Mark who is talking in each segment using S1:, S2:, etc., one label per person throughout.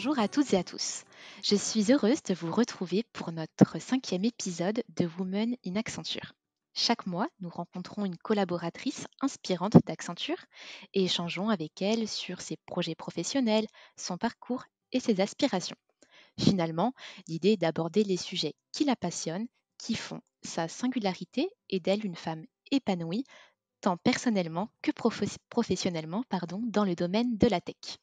S1: Bonjour à toutes et à tous. Je suis heureuse de vous retrouver pour notre cinquième épisode de Women in Accenture. Chaque mois, nous rencontrons une collaboratrice inspirante d'Accenture et échangeons avec elle sur ses projets professionnels, son parcours et ses aspirations. Finalement, l'idée est d'aborder les sujets qui la passionnent, qui font sa singularité et d'elle une femme épanouie, tant personnellement que professionnellement dans le domaine de la tech.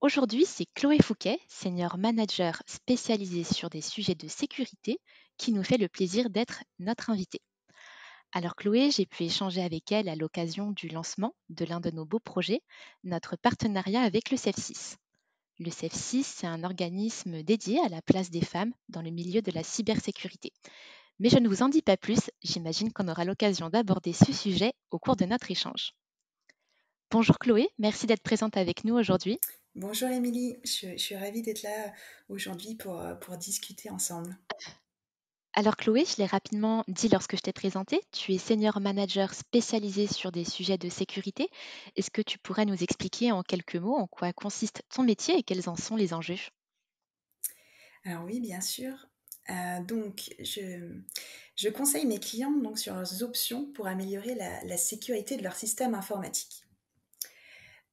S1: Aujourd'hui, c'est Chloé Fouquet, senior manager spécialisée sur des sujets de sécurité, qui nous fait le plaisir d'être notre invitée. Alors Chloé, j'ai pu échanger avec elle à l'occasion du lancement de l'un de nos beaux projets, notre partenariat avec le CEF6. Le CEF6, c'est un organisme dédié à la place des femmes dans le milieu de la cybersécurité. Mais je ne vous en dis pas plus, j'imagine qu'on aura l'occasion d'aborder ce sujet au cours de notre échange. Bonjour Chloé, merci d'être présente avec nous aujourd'hui.
S2: Bonjour Émilie, je suis ravie d'être là aujourd'hui pour discuter ensemble.
S1: Alors Chloé, je l'ai rapidement dit lorsque je t'ai présentée, tu es senior manager spécialisé sur des sujets de sécurité. Est-ce que tu pourrais nous expliquer en quelques mots en quoi consiste ton métier et quels en sont les enjeux?
S2: Alors oui, bien sûr. Je conseille mes clients donc, sur leurs options pour améliorer la sécurité de leur système informatique.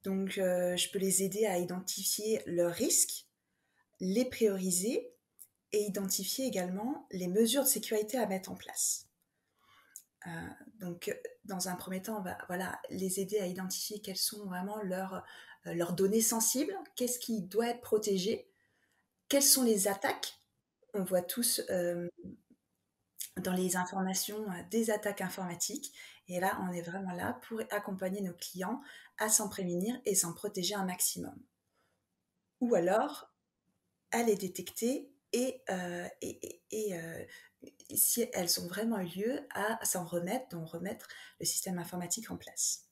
S2: Je peux les aider à identifier leurs risques, les prioriser et identifier également les mesures de sécurité à mettre en place. Euh, dans un premier temps, on va les aider à identifier quelles sont vraiment leurs données sensibles, qu'est-ce qui doit être protégé, quelles sont les attaques. On voit tous dans les informations des attaques informatiques. Et là, on est vraiment là pour accompagner nos clients à s'en prémunir et s'en protéger un maximum. Ou alors, à les détecter et si elles ont vraiment eu lieu, à s'en remettre, donc remettre le système informatique en place.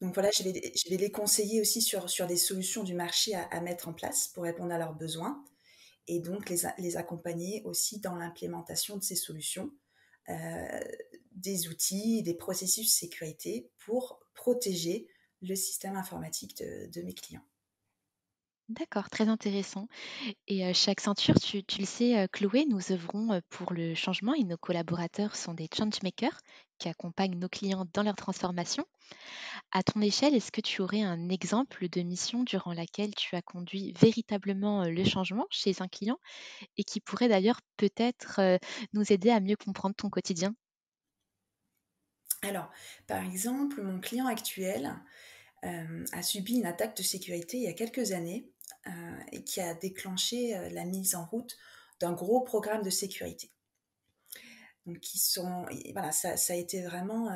S2: Donc voilà, je vais les conseiller aussi sur des solutions du marché à mettre en place pour répondre à leurs besoins et donc les accompagner aussi dans l'implémentation de ces solutions, euh, des outils, des processus de sécurité pour protéger le système informatique de mes clients.
S1: D'accord, très intéressant. Et chez Accenture, tu le sais, Chloé, nous œuvrons pour le changement et nos collaborateurs sont des changemakers qui accompagnent nos clients dans leur transformation. À ton échelle, est-ce que tu aurais un exemple de mission durant laquelle tu as conduit véritablement le changement chez un client et qui pourrait d'ailleurs peut-être nous aider à mieux comprendre ton quotidien?
S2: Alors, par exemple, mon client actuel a subi une attaque de sécurité il y a quelques années et qui a déclenché la mise en route d'un gros programme de sécurité. Donc, voilà, ça a été vraiment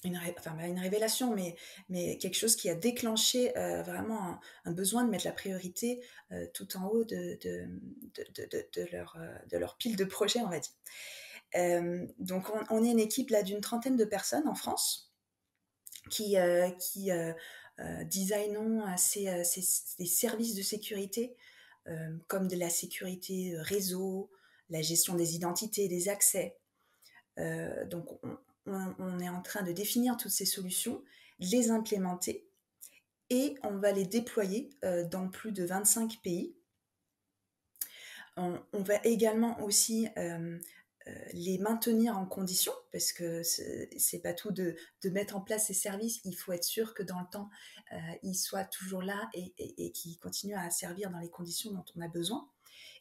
S2: une révélation, mais quelque chose qui a déclenché vraiment un besoin de mettre la priorité tout en haut de leur pile de projets, on va dire. On est une équipe là d'une trentaine de personnes en France qui designons des services de sécurité comme de la sécurité réseau, la gestion des identités, des accès. On est en train de définir toutes ces solutions, les implémenter et on va les déployer dans plus de 25 pays. On va également aussi les maintenir en condition, parce que c'est pas tout de mettre en place ces services, il faut être sûr que dans le temps, ils soient toujours là et qu'ils continuent à servir dans les conditions dont on a besoin.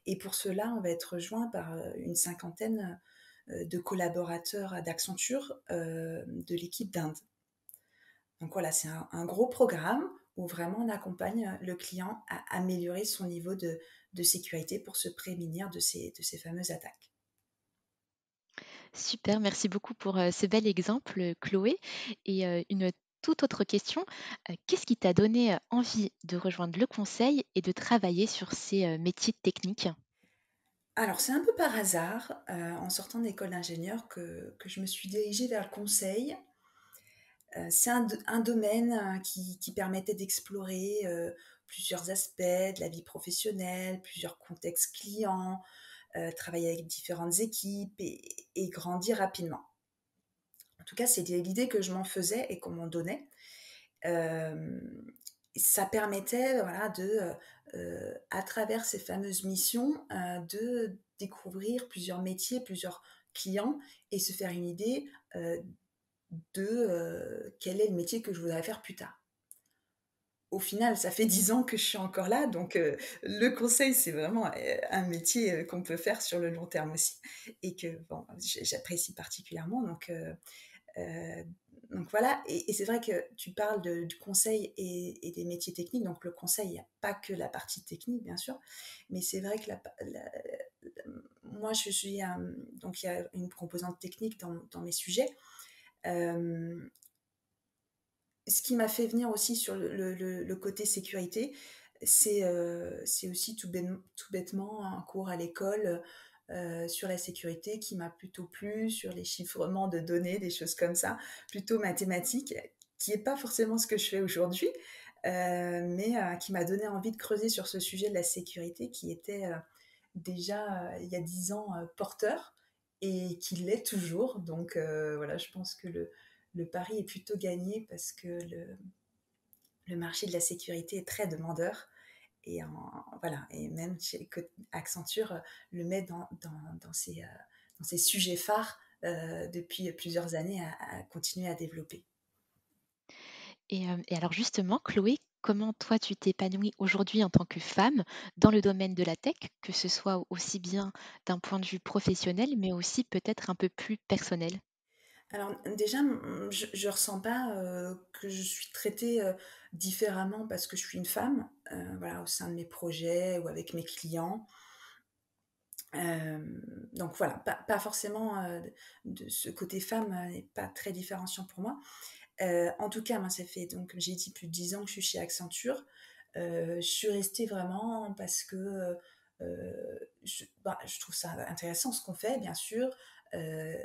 S2: Et pour cela, on va être rejoint par une cinquantaine de collaborateurs d'Accenture de l'équipe d'Inde. Donc voilà, c'est un gros programme où vraiment on accompagne le client à améliorer son niveau de sécurité pour se prémunir de ces fameuses attaques.
S1: Super, merci beaucoup pour ce bel exemple, Chloé. Et une toute autre question, qu'est-ce qui t'a donné envie de rejoindre le conseil et de travailler sur ces métiers techniques?
S2: Alors c'est un peu par hasard, en sortant d'école d'ingénieur, que je me suis dirigée vers le conseil. C'est un domaine qui permettait d'explorer plusieurs aspects de la vie professionnelle, plusieurs contextes clients, travailler avec différentes équipes et grandir rapidement. En tout cas, c'était l'idée que je m'en faisais et qu'on m'en donnait. Euh, ça permettait, voilà, à travers ces fameuses missions, de découvrir plusieurs métiers, plusieurs clients et se faire une idée, quel est le métier que je voudrais faire plus tard. Au final, ça fait 10 ans que je suis encore là, donc le conseil, c'est vraiment, un métier, qu'on peut faire sur le long terme aussi et que bon, j'apprécie particulièrement heu, donc voilà et c'est vrai que tu parles du conseil et des métiers techniques, donc le conseil, il y a pas que la partie technique, bien sûr, mais c'est vrai que moi, je suis, donc il y a une composante technique dans mes sujets. Hem, Ce qui m'a fait venir aussi sur le côté sécurité, c'est aussi tout bêtement un cours à l'école, sur la sécurité qui m'a plutôt plu, sur les chiffrements de données, des choses comme ça, plutôt mathématiques, qui est pas forcément ce que je fais aujourd'hui, mais qui m'a donné envie de creuser sur ce sujet de la sécurité qui était, déjà, il y a 10 ans, porteur et qui l'est toujours. Donc voilà, je pense que le pari est plutôt gagné parce que le marché de la sécurité est très demandeur voilà, et même chez Accenture le met dans ses sujets phares depuis plusieurs années à continuer à développer.
S1: Et alors justement, Chloé, comment toi tu t'épanouis aujourd'hui en tant que femme dans le domaine de la tech, que ce soit aussi bien d'un point de vue professionnel, mais aussi peut-être un peu plus personnel?
S2: Alors déjà, je ressens pas que je suis traitée différemment parce que je suis une femme, voilà, au sein de mes projets ou avec mes clients. Donc voilà, pas forcément de ce côté femme n'est pas très différenciant pour moi. En tout cas, moi, ça fait donc, comme j'ai dit, plus de 10 ans que je suis chez Accenture. Je suis restée vraiment parce que je trouve ça intéressant ce qu'on fait, bien sûr. Euh,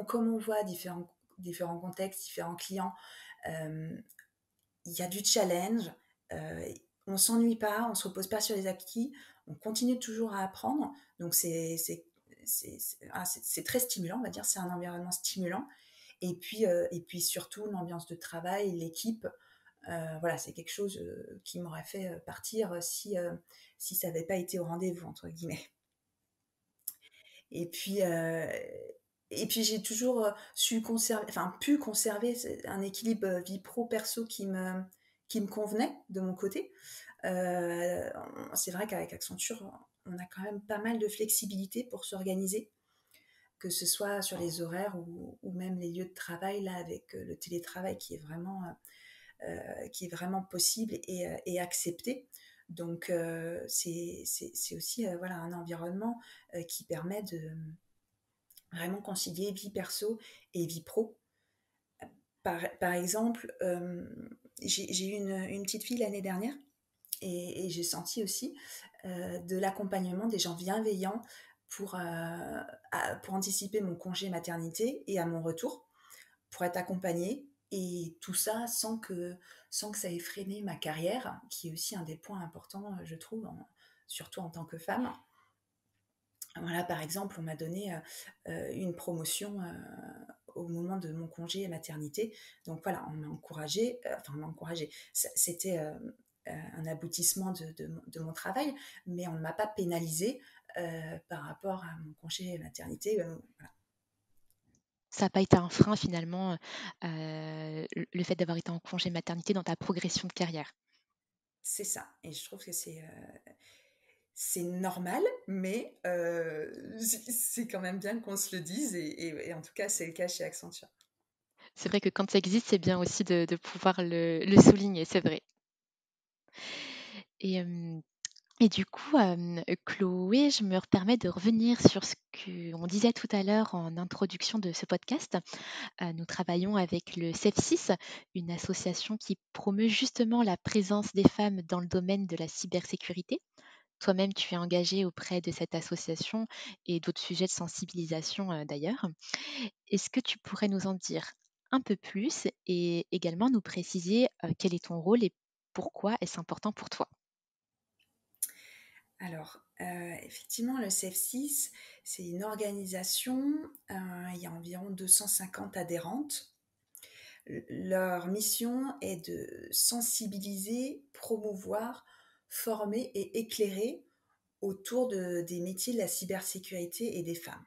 S2: Comme on voit différents contextes, différents clients, euh, il y a du challenge. euh, on s'ennuie pas, on se repose pas sur les acquis, on continue toujours à apprendre. Donc c'est très stimulant, on va dire, c'est un environnement stimulant. Et puis surtout l'ambiance de travail, l'équipe, voilà, c'est quelque chose qui m'aurait fait partir si ça n'avait pas été au rendez-vous, entre guillemets. Et puis, euh, et puis j'ai toujours pu conserver un équilibre vie pro-perso qui me convenait de mon côté. Euh, c'est vrai qu'avec Accenture, on a quand même pas mal de flexibilité pour s'organiser, que ce soit sur les horaires ou même les lieux de travail, là, avec le télétravail qui est vraiment possible et accepté. Donc, c'est aussi voilà, un environnement qui permet de vraiment concilier vie perso et vie pro. Par exemple, j'ai eu une petite fille l'année dernière et j'ai senti aussi de l'accompagnement des gens bienveillants pour anticiper mon congé maternité et à mon retour, pour être accompagnée. Et tout ça sans que ça ait freiné ma carrière, qui est aussi un des points importants, je trouve, surtout en tant que femme. Voilà, par exemple, on m'a donné une promotion au moment de mon congé maternité. Donc voilà, on m'a encouragée, enfin on m'a encouragée. C'était un aboutissement de mon travail, mais on ne m'a pas pénalisée par rapport à mon congé maternité. Voilà.
S1: Ça n'a pas été un frein finalement, le fait d'avoir été en congé maternité dans ta progression de carrière?
S2: C'est ça. Et je trouve que c'est normal, mais c'est quand même bien qu'on se le dise. Et en tout cas, c'est le cas chez Accenture.
S1: C'est vrai que quand ça existe, c'est bien aussi de pouvoir le souligner, c'est vrai. Et hem et du coup, Chloé, je me permets de revenir sur ce qu'on disait tout à l'heure en introduction de ce podcast. Nous travaillons avec le CEF6, une association qui promeut justement la présence des femmes dans le domaine de la cybersécurité. Toi-même, tu es engagée auprès de cette association et d'autres sujets de sensibilisation, d'ailleurs. Est-ce que tu pourrais nous en dire un peu plus et également nous préciser, quel est ton rôle et pourquoi est-ce important pour toi?
S2: Alors, effectivement, le CEF6, c'est une organisation, il y a environ 250 adhérentes. Leur mission est de sensibiliser, promouvoir, former et éclairer autour des métiers de la cybersécurité et des femmes.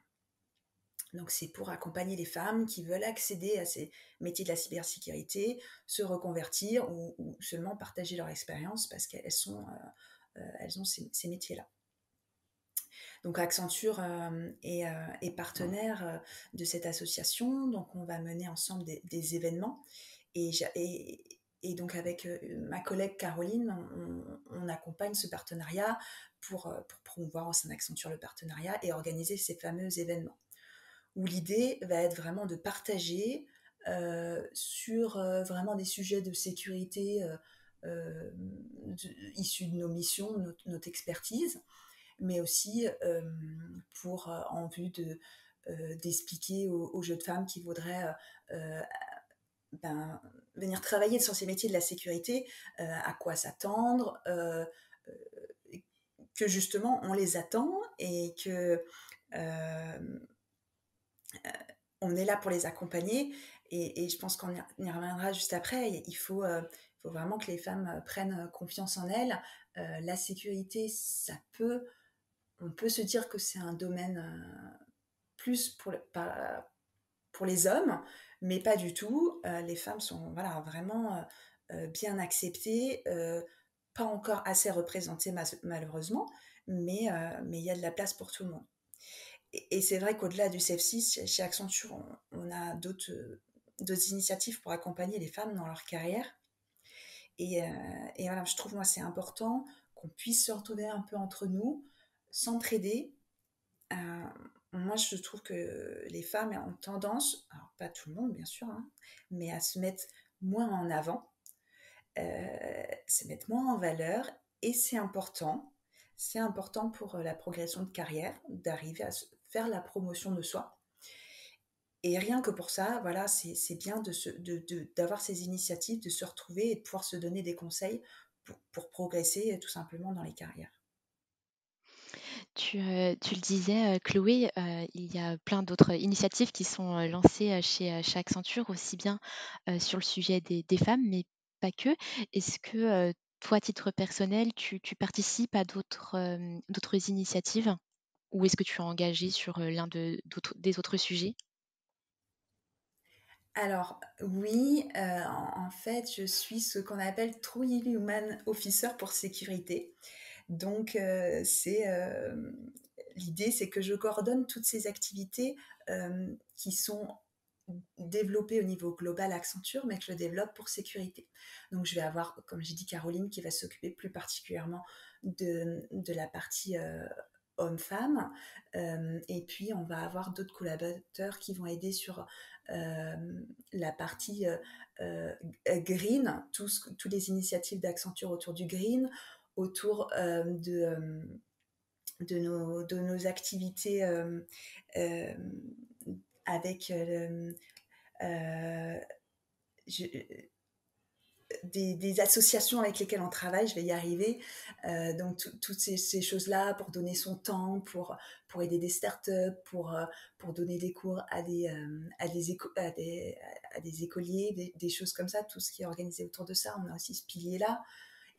S2: Donc c'est pour accompagner les femmes qui veulent accéder à ces métiers de la cybersécurité, se reconvertir ou seulement partager leur expérience parce elles ont ces métiers-là. Donc Accenture est partenaire de cette association, donc on va mener ensemble des événements. Et donc avec ma collègue Caroline, on accompagne ce partenariat pour promouvoir au sein d'Accenture le partenariat et organiser ces fameux événements, où l'idée va être vraiment de partager sur vraiment des sujets de sécurité issus de nos missions, notre expertise, mais aussi en vue d'expliquer aux jeunes femmes qui voudraient euh, venir travailler sur ces métiers de la sécurité, à quoi s'attendre, que justement on les attend et que on est là pour les accompagner. Et je pense qu'on y reviendra juste après. Il faut vraiment que les femmes prennent confiance en elles. La sécurité, on peut se dire que c'est un domaine plus pour les hommes, mais pas du tout. Les femmes sont voilà, vraiment bien acceptées, pas encore assez représentées malheureusement, mais il y a de la place pour tout le monde. Et c'est vrai qu'au-delà du CEF6, chez Accenture, on a d'autres initiatives pour accompagner les femmes dans leur carrière. Et voilà, je trouve, moi, c'est important qu'on puisse se retrouver un peu entre nous, s'entraider. Moi, je trouve que les femmes ont tendance, alors pas tout le monde bien sûr, hein, mais à se mettre moins en avant, se mettre moins en valeur, et c'est important. C'est important pour la progression de carrière d'arriver à faire la promotion de soi. Et rien que pour ça, voilà, c'est bien d'avoir ces initiatives, de se retrouver et de pouvoir se donner des conseils pour progresser tout simplement dans les carrières.
S1: Tu le disais, Chloé, il y a plein d'autres initiatives qui sont lancées chez Accenture, aussi bien sur le sujet des femmes, mais pas que. Est-ce que toi, à titre personnel, tu participes à d'autres initiatives, ou est-ce que tu es engagée sur des autres sujets?
S2: Alors oui, en fait, je suis ce qu'on appelle True Human Officer pour sécurité. Donc l'idée, c'est que je coordonne toutes ces activités qui sont développées au niveau global Accenture, mais que je développe pour sécurité. Donc je vais avoir, comme j'ai dit, Caroline qui va s'occuper plus particulièrement de la partie homme-femme. Et puis, on va avoir d'autres collaborateurs qui vont aider sur euh, la partie green, toutes les initiatives d'Accenture autour du green, autour de nos activités euh, avec euh, je, des associations avec lesquelles on travaille, je vais y arriver. Donc toutes ces choses-là pour donner son temps, pour aider des startups, pour donner des cours à des écoliers, des choses comme ça, tout ce qui est organisé autour de ça. On a aussi ce pilier-là.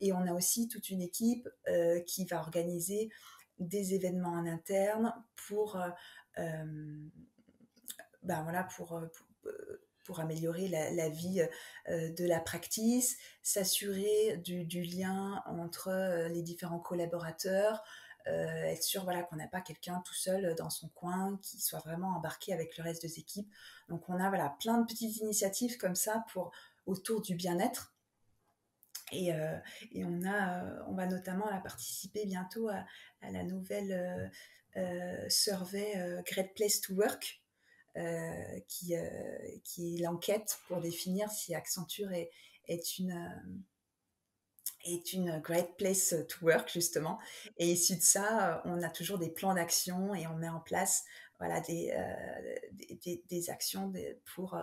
S2: Et on a aussi toute une équipe qui va organiser des événements en interne voilà, pour améliorer la vie de la practice, s'assurer du lien entre les différents collaborateurs, être sûr voilà, qu'on n'a pas quelqu'un tout seul dans son coin, qui soit vraiment embarqué avec le reste des équipes. Donc on a voilà, plein de petites initiatives comme ça autour du bien-être. Et, euh, et on va notamment participer bientôt à la nouvelle survey Great Place to Work, qui est l'enquête pour définir si Accenture est une great place to work, justement. Et issu de ça, on a toujours des plans d'action et on met en place voilà, des actions pour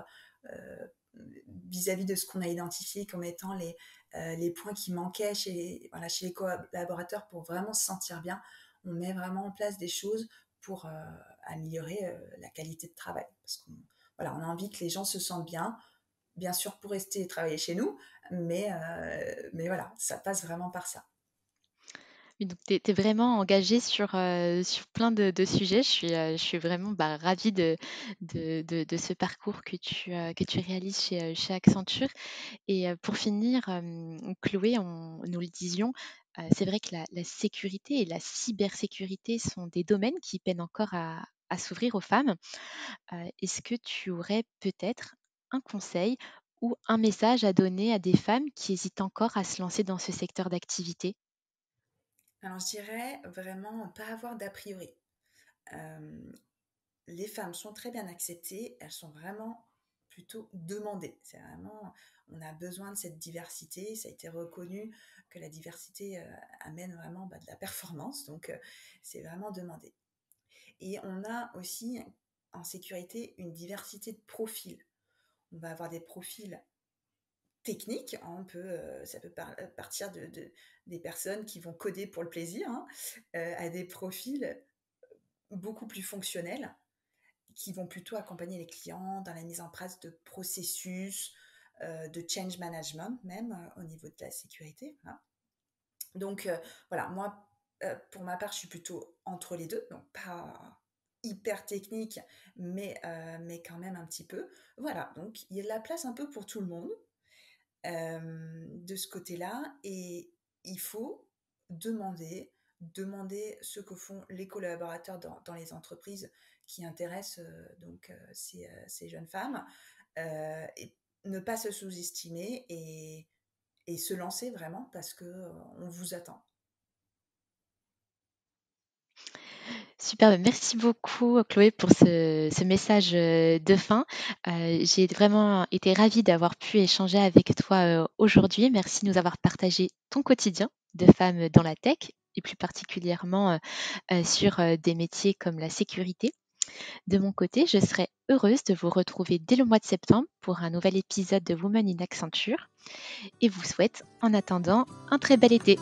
S2: vis-à-vis de ce qu'on a identifié comme étant les points qui manquaient chez les collaborateurs pour vraiment se sentir bien. On met vraiment en place des choses pour améliorer la qualité de travail. Parce qu'on voilà, on a envie que les gens se sentent bien, bien sûr pour rester et travailler chez nous, mais voilà, ça passe vraiment par ça.
S1: Oui, donc tu es vraiment engagée sur plein de sujets. Je suis vraiment, bah, ravie de ce parcours que tu réalises chez Accenture. Et pour finir, Chloé, nous le disions, c'est vrai que la sécurité et la cybersécurité sont des domaines qui peinent encore à s'ouvrir aux femmes. Est-ce que tu aurais peut-être un conseil ou un message à donner à des femmes qui hésitent encore à se lancer dans ce secteur d'activité?
S2: Alors je dirais vraiment pas avoir d'a priori. Hem, les femmes sont très bien acceptées, elles sont vraiment plutôt demandées. C'est vraiment on a besoin de cette diversité, ça a été reconnu que la diversité, amène vraiment, bah, de la performance, donc c'est vraiment demandé. Et on a aussi en sécurité une diversité de profils. On va avoir des profils techniques, hein, ça peut partir des personnes qui vont coder pour le plaisir, hein, à des profils beaucoup plus fonctionnels qui vont plutôt accompagner les clients dans la mise en place de processus, de change management même au niveau de la sécurité. Voilà. Donc voilà, moi, pour ma part, je suis plutôt entre les deux, donc pas hyper technique, mais quand même un petit peu. Voilà, donc il y a de la place un peu pour tout le monde de ce côté-là, et il faut demander, demander ce que font les collaborateurs dans les entreprises qui intéressent ces jeunes femmes, et ne pas se sous-estimer et se lancer vraiment parce que on vous attend.
S1: Super, bah, merci beaucoup Chloé pour ce message de fin. J'ai vraiment été ravie d'avoir pu échanger avec toi aujourd'hui. Merci de nous avoir partagé ton quotidien de femme dans la tech et plus particulièrement sur des métiers comme la sécurité. De mon côté, je serais heureuse de vous retrouver dès le mois de septembre pour un nouvel épisode de Women in Accenture et vous souhaite en attendant un très bel été.